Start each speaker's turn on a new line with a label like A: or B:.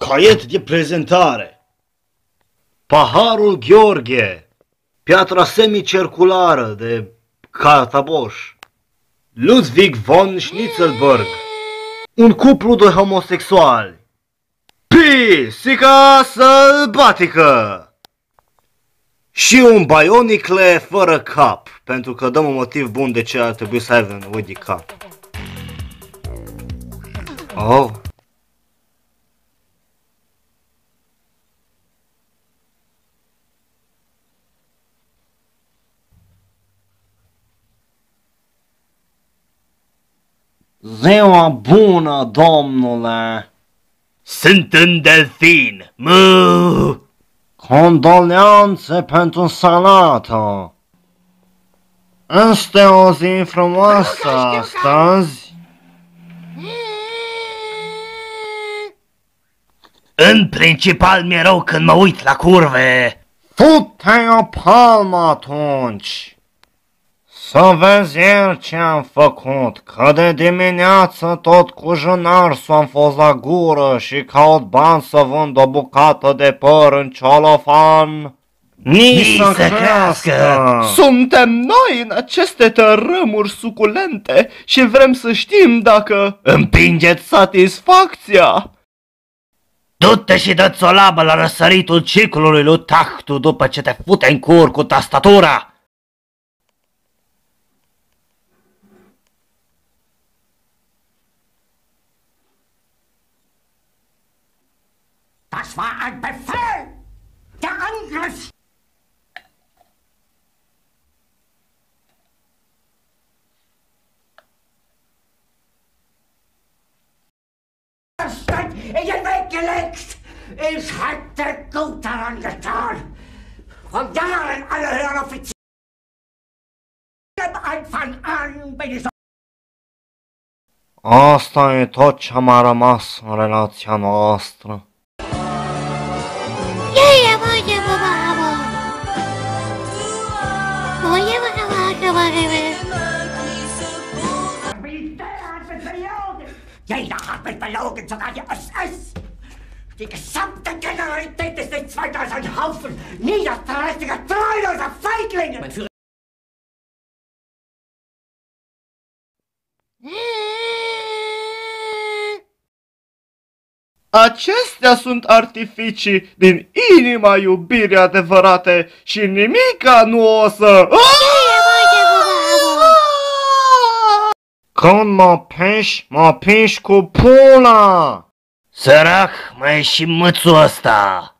A: Caiet de prezentare. Paharul Gheorghe. Piatra semicirculară de Cartaboș. Ludwig von Schnitzelberg. Un cuplu de homosexuali. Pisica sălbatică. Și un Bionicle fără cap, pentru că dăm un motiv bun de ce ar trebui să aibă nevoie de cap. Oh. Ziua bună, domnule!
B: Sunt un delfin! Mu!
A: Condoleanțe pentru salată! Este o zi frumoasă astăzi!
B: În principal mi-e rău când mă uit la curve!
A: Fute o palmă atunci! Să vezi ieri ce am făcut, că de dimineață tot cu jânarsul am fost la gură și caut bani să vând o bucată de păr în Ciolofan.
B: Nici să crească!
C: Suntem noi în aceste tărâmuri suculente și vrem să știm dacă împingeți satisfacția.
B: Du-te și dă-ți o labă la răsăritul ciclului lui Tahtu după ce te fute în cur cu tastatura!
D: Das war ein Befehl! Der Angriff! In den Weg gelegt! Ich hätte gut daran getan! Von Jahren alle hören Offiziere! Anfang an bin ich so...
A: Asta e tot ce m-a rămas în relația noastră.
D: Jeder hat mich belogen, sogar die SS! Die gesamte Generalität ist nichts weiter als ein Haufen niederträchtiger, treuloser Feiglinge!
C: Acestea sunt artificii din inima iubirii adevărate și nimica nu o să...
A: Când mă piși cu pula!
B: Sărac, mai e și mățul ăsta!